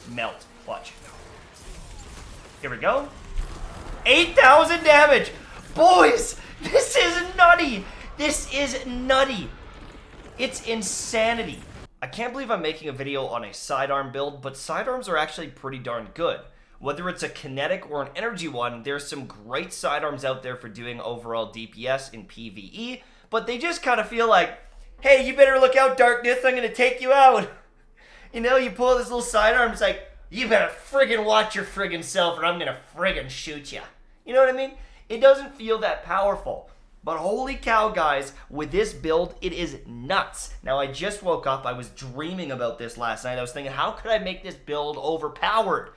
melt. Watch. Here we go. 8,000 damage! Boys, this is nutty! This is nutty. It's insanity. I can't believe I'm making a video on a sidearm build, but sidearms are actually pretty darn good. Whether it's a kinetic or an energy one, there's some great sidearms out there for doing overall DPS in PvE, but they just kind of feel like, hey, you better look out, Darkness, I'm gonna take you out. You know, you pull this little sidearm, it's like, you better friggin' watch your friggin' self or I'm gonna friggin' shoot ya. You know what I mean? It doesn't feel that powerful. But holy cow, guys, with this build, it is nuts. Now, I just woke up. I was dreaming about this last night. I was thinking, how could I make this build overpowered?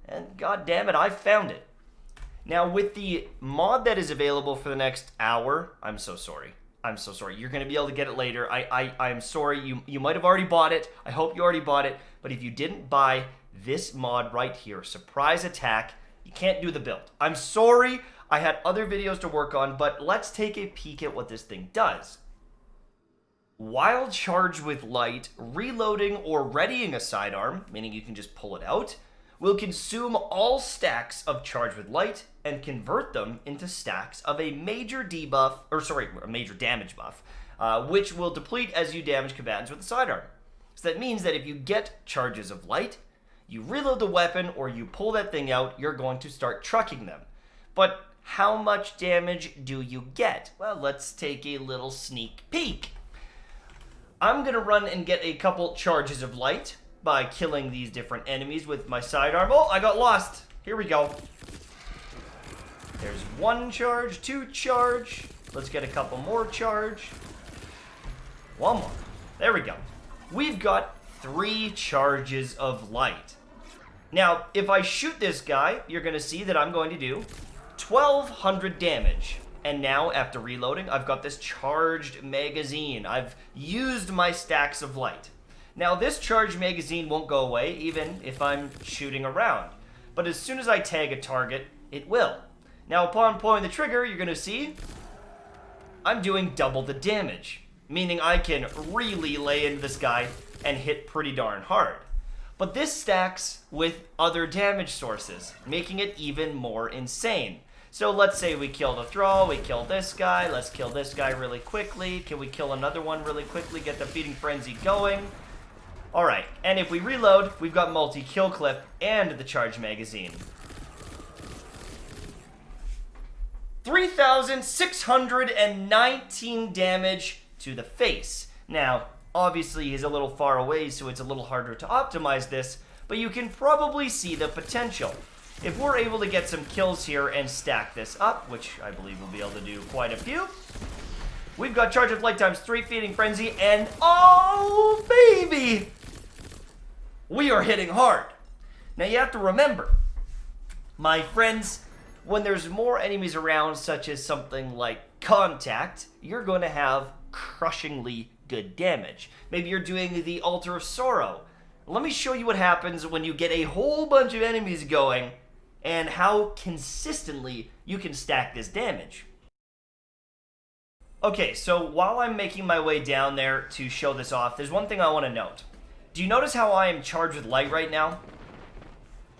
And god damn it, I found it. Now, with the mod that is available for the next hour, I'm so sorry. I'm so sorry. You're going to be able to get it later. I'm sorry. You might have already bought it. I hope you already bought it. But if you didn't buy this mod right here, Surprise Attack, you can't do the build. I'm sorry. I had other videos to work on, but let's take a peek at what this thing does. While charged with light, reloading or readying a sidearm, meaning you can just pull it out, will consume all stacks of charged with light and convert them into stacks of a major debuff, a major damage buff, which will deplete as you damage combatants with the sidearm. So that means that if you get charges of light, you reload the weapon or you pull that thing out, you're going to start trucking them. But how much damage do you get? Well, let's take a little sneak peek. I'm going to run and get a couple charges of light by killing these different enemies with my sidearm. Oh, I got lost. Here we go. There's 1 charge, 2 charge. Let's get a couple more charge. 1 more. There we go. We've got 3 charges of light. Now, if I shoot this guy, you're going to see that I'm going to do 1,200 damage. And now, after reloading, I've got this charged magazine. I've used my stacks of light. Now, this charged magazine won't go away, even if I'm shooting around. But as soon as I tag a target, it will. Now, upon pulling the trigger, you're going to see I'm doing double the damage. Meaning I can really lay into this guy and hit pretty darn hard. But this stacks with other damage sources, making it even more insane. So let's say we kill the Thrall, we kill this guy, let's kill this guy really quickly. Can we kill another one really quickly, get the Feeding Frenzy going? Alright, and if we reload, we've got multi-kill clip and the charge magazine. 3,619 damage to the face. Now, obviously he's a little far away, so it's a little harder to optimize this, but you can probably see the potential. If we're able to get some kills here and stack this up, which I believe we'll be able to do quite a few, we've got Charge of Light times 3 Feeding Frenzy, and oh baby! We are hitting hard. Now you have to remember, my friends, when there's more enemies around, such as something like Contact, you're going to have crushingly good damage. Maybe you're doing the Altar of Sorrow. Let me show you what happens when you get a whole bunch of enemies going and how consistently you can stack this damage. Okay, so while I'm making my way down there to show this off, there's one thing I want to note. Do you notice how I am charged with light right now?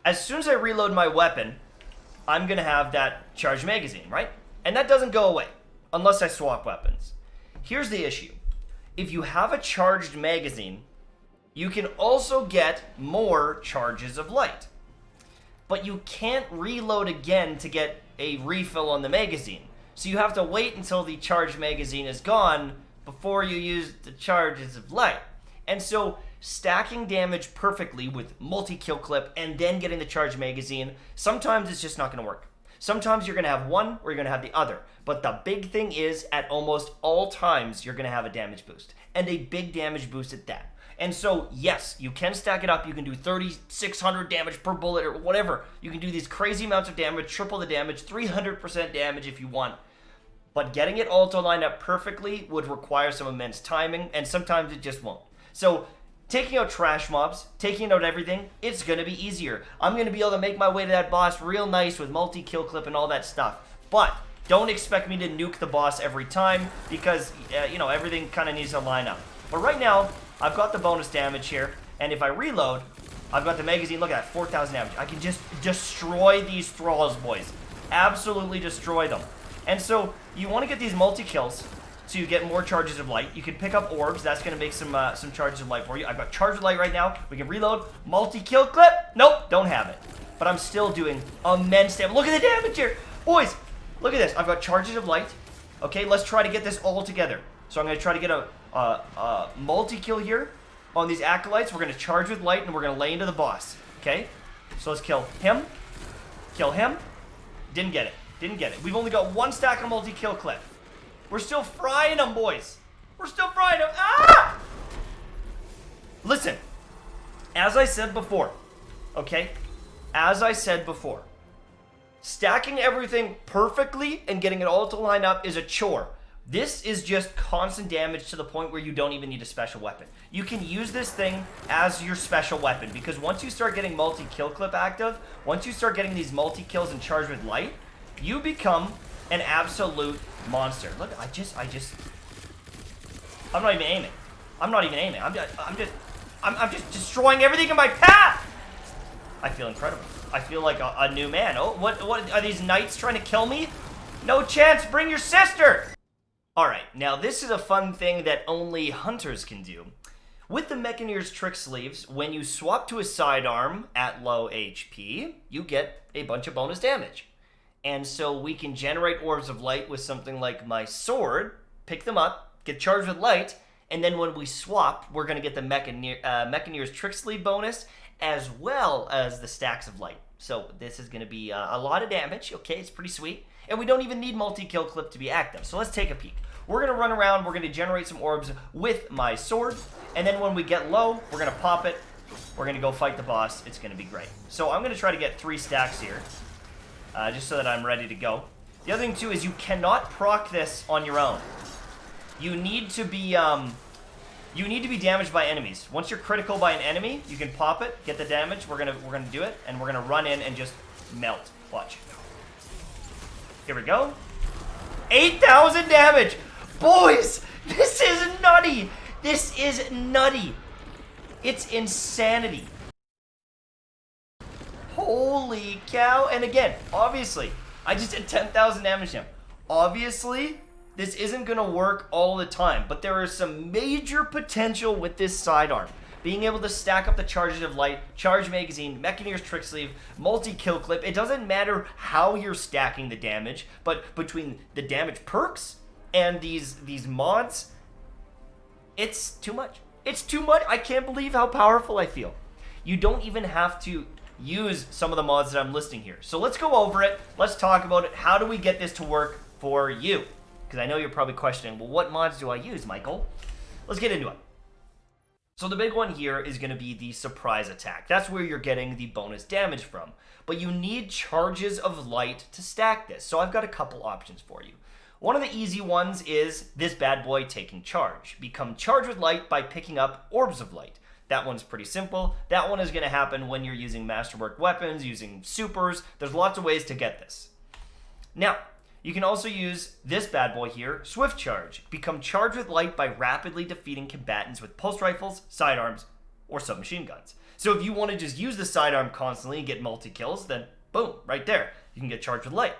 As soon as I reload my weapon, I'm going to have that charged magazine, right? And that doesn't go away unless I swap weapons. Here's the issue. If you have a charged magazine, you can also get more charges of light. But you can't reload again to get a refill on the magazine. So you have to wait until the charged magazine is gone before you use the charges of light. And so stacking damage perfectly with multi-kill clip and then getting the charged magazine, sometimes it's just not going to work. Sometimes you're going to have one or you're going to have the other. But the big thing is, at almost all times, you're going to have a damage boost. And a big damage boost at that. And so, yes, you can stack it up. You can do 3,600 damage per bullet or whatever. You can do these crazy amounts of damage, triple the damage, 300% damage if you want. But getting it all to line up perfectly would require some immense timing, and sometimes it just won't. So, taking out trash mobs, taking out everything, it's going to be easier. I'm going to be able to make my way to that boss real nice with multi-kill clip and all that stuff. But don't expect me to nuke the boss every time because, everything kind of needs to line up. But right now, I've got the bonus damage here, and if I reload, I've got the magazine. Look at that, 4,000 damage. I can just destroy these thralls, boys. Absolutely destroy them. And so you want to get these multi-kills to get more charges of light. You can pick up orbs. That's going to make some charges of light for you. I've got charge of light right now. We can reload. Multi-kill clip. Nope, don't have it. But I'm still doing immense damage. Look at the damage here. Boys, look at this. I've got charges of light. Okay, let's try to get this all together. So I'm going to try to get a multi-kill here on these acolytes. We're going to charge with light, and we're going to lay into the boss. Okay? So let's kill him. Kill him. Didn't get it. Didn't get it. We've only got one stack of multi-kill clip. We're still frying them, boys. We're still frying them. Ah! Listen. As I said before, okay? As I said before, stacking everything perfectly and getting it all to line up is a chore. This is just constant damage to the point where you don't even need a special weapon. You can use this thing as your special weapon, because once you start getting multi-kill clip active, once you start getting these multi-kills and charged with light, you become an absolute monster. Look, I'm not even aiming. I'm not even aiming. I'm just destroying everything in my path. I feel incredible. I feel like a new man. Oh, what are these knights trying to kill me? No chance. Bring your sister. All right, now this is a fun thing that only hunters can do. With the MECHANEER'S TRICKSLEEVES, when you swap to a sidearm at low HP, you get a bunch of bonus damage. And so we can generate orbs of light with something like my sword, pick them up, get charged with light, and then when we swap, we're going to get the MECHANEER'S TRICKSLEEVE bonus, as well as the stacks of light. So this is going to be a lot of damage. Okay, it's pretty sweet. And we don't even need multi-kill clip to be active. So let's take a peek. We're going to run around. We're going to generate some orbs with my sword. And then when we get low, we're going to pop it. We're going to go fight the boss. It's going to be great. So I'm going to try to get 3 stacks here. Just so that I'm ready to go. The other thing, too, is you cannot proc this on your own. You need to be damaged by enemies. Once you're critical by an enemy, you can pop it, get the damage. We're gonna do it, and we're gonna run in and just melt. Watch. Here we go. 8,000 damage! Boys, this is nutty! This is nutty. It's insanity. Holy cow. And again, obviously, I just did 10,000 damage to him. Obviously, this isn't going to work all the time, but there is some major potential with this sidearm. Being able to stack up the charges of light, charge magazine, MECHANEER'S TRICKSLEEVE, multi-kill clip. It doesn't matter how you're stacking the damage, but between the damage perks and these mods, it's too much. It's too much. I can't believe how powerful I feel. You don't even have to use some of the mods that I'm listing here. So let's go over it. Let's talk about it. How do we get this to work for you? Because I know you're probably questioning, well, what mods do I use, Michael? Let's get into it. So the big one here is going to be the surprise attack. That's where you're getting the bonus damage from. But you need charges of light to stack this. So I've got a couple options for you. One of the easy ones is this bad boy taking charge. Become charged with light by picking up orbs of light. That one's pretty simple. That one is going to happen when you're using masterwork weapons, using supers. There's lots of ways to get this. Now, you can also use this bad boy here, Swift Charge. Become charged with light by rapidly defeating combatants with pulse rifles, sidearms, or submachine guns. So if you want to just use the sidearm constantly and get multi-kills, then boom, right there. You can get charged with light.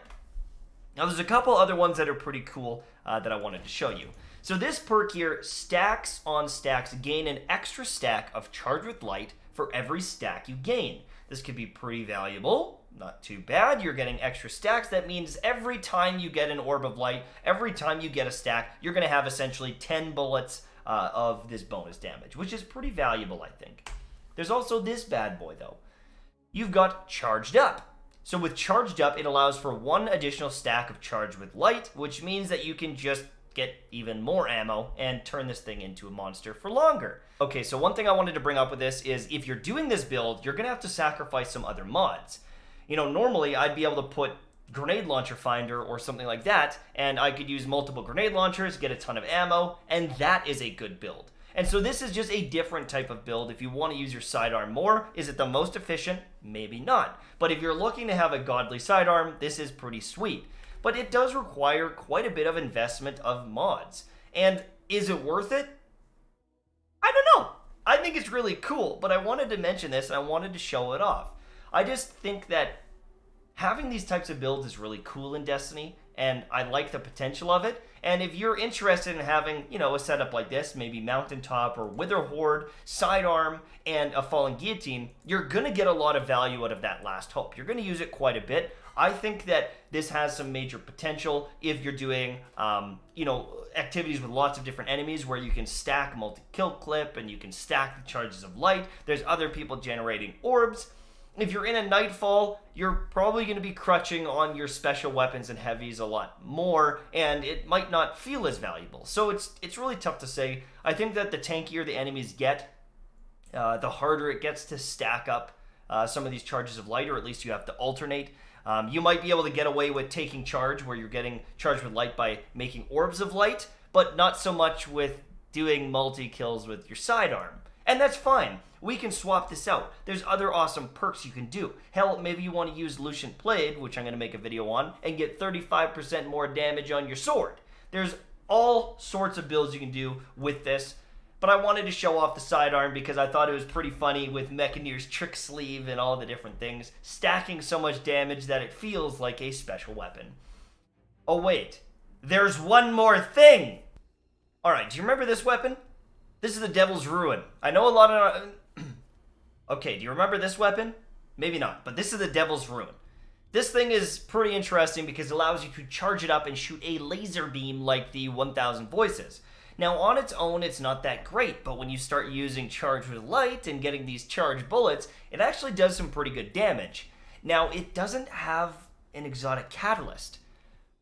Now there's a couple other ones that are pretty cool that I wanted to show you. So this perk here, stacks on stacks, gain an extra stack of charged with light for every stack you gain. This could be pretty valuable. Not too bad. You're getting extra stacks. That means every time you get an orb of light, every time you get a stack, you're going to have essentially 10 bullets of this bonus damage, which is pretty valuable, I think. There's also this bad boy, though. You've got Charged Up. So with Charged Up, it allows for 1 additional stack of charge with light, which means that you can just get even more ammo and turn this thing into a monster for longer. Okay, so one thing I wanted to bring up with this is if you're doing this build, you're going to have to sacrifice some other mods. You know, normally I'd be able to put grenade launcher finder or something like that, and I could use multiple grenade launchers, get a ton of ammo, and that is a good build. And so this is just a different type of build. If you want to use your sidearm more, is it the most efficient? Maybe not. But if you're looking to have a godly sidearm, this is pretty sweet. But it does require quite a bit of investment of mods. And is it worth it? I don't know. I think it's really cool, but I wanted to mention this and I wanted to show it off. I just think that having these types of builds is really cool in Destiny, and I like the potential of it. And if you're interested in having, you know, a setup like this, maybe Mountaintop or Wither Horde, Sidearm, and a Fallen Guillotine, you're going to get a lot of value out of that Last Hope. You're going to use it quite a bit. I think that this has some major potential if you're doing, you know, activities with lots of different enemies where you can stack multi-kill clip and you can stack the charges of light. There's other people generating orbs. If you're in a Nightfall, you're probably going to be crutching on your special weapons and heavies a lot more, and it might not feel as valuable. So it's really tough to say. I think that the tankier the enemies get, the harder it gets to stack up some of these charges of light, or at least you have to alternate. You might be able to get away with taking charge where you're getting charged with light by making orbs of light, but not so much with doing multi-kills with your sidearm. And that's fine. We can swap this out. There's other awesome perks you can do. Hell, maybe you want to use Lucent Blade, which I'm going to make a video on, and get 35% more damage on your sword. There's all sorts of builds you can do with this, but I wanted to show off the sidearm because I thought it was pretty funny with MECHANEER'S trick sleeve and all the different things, stacking so much damage that it feels like a special weapon. Oh wait, there's one more thing! Alright, do you remember this weapon? This is the Devil's Ruin. I know a lot of... Okay, do you remember this weapon? Maybe not, but this is the Devil's Ruin. This thing is pretty interesting because it allows you to charge it up and shoot a laser beam like the 1000 Voices. Now, on its own, it's not that great, but when you start using Charge with Light and getting these charged bullets, it actually does some pretty good damage. Now, it doesn't have an exotic catalyst,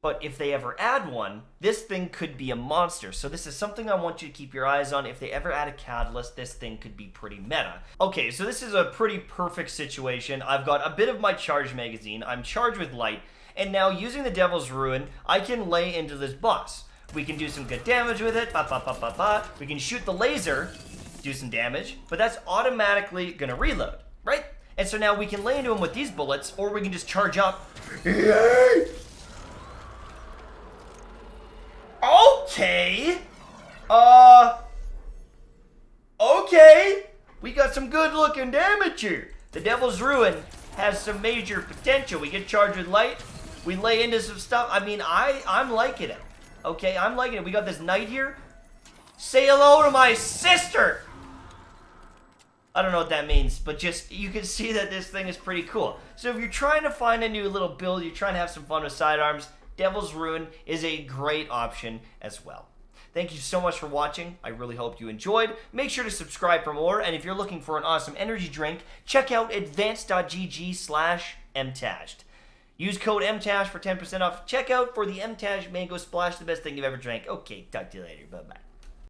but if they ever add one, this thing could be a monster. So this is something I want you to keep your eyes on. If they ever add a catalyst, this thing could be pretty meta. Okay, so this is a pretty perfect situation. I've got a bit of my charge magazine. I'm charged with light. And now using the Devil's Ruin, I can lay into this boss. We can do some good damage with it. We can shoot the laser, do some damage. But that's automatically going to reload, right? And so now we can lay into him with these bullets, or we can just charge up. Okay. Okay. We got some good looking damage here. The Devil's Ruin has some major potential. We get charged with light. We lay into some stuff. I mean, I'm liking it. Okay, I'm liking it. We got this knight here. Say hello to my sister. I don't know what that means, but just, you can see that this thing is pretty cool. So if you're trying to find a new little build, you're trying to have some fun with sidearms, Devil's Ruin is a great option as well. Thank you so much for watching. I really hope you enjoyed. Make sure to subscribe for more, and if you're looking for an awesome energy drink, check out advanced.gg/mtashed. Use code MTASH for 10% off checkout for the MTASH Mango Splash, the best thing you've ever drank. Okay, talk to you later. Bye-bye.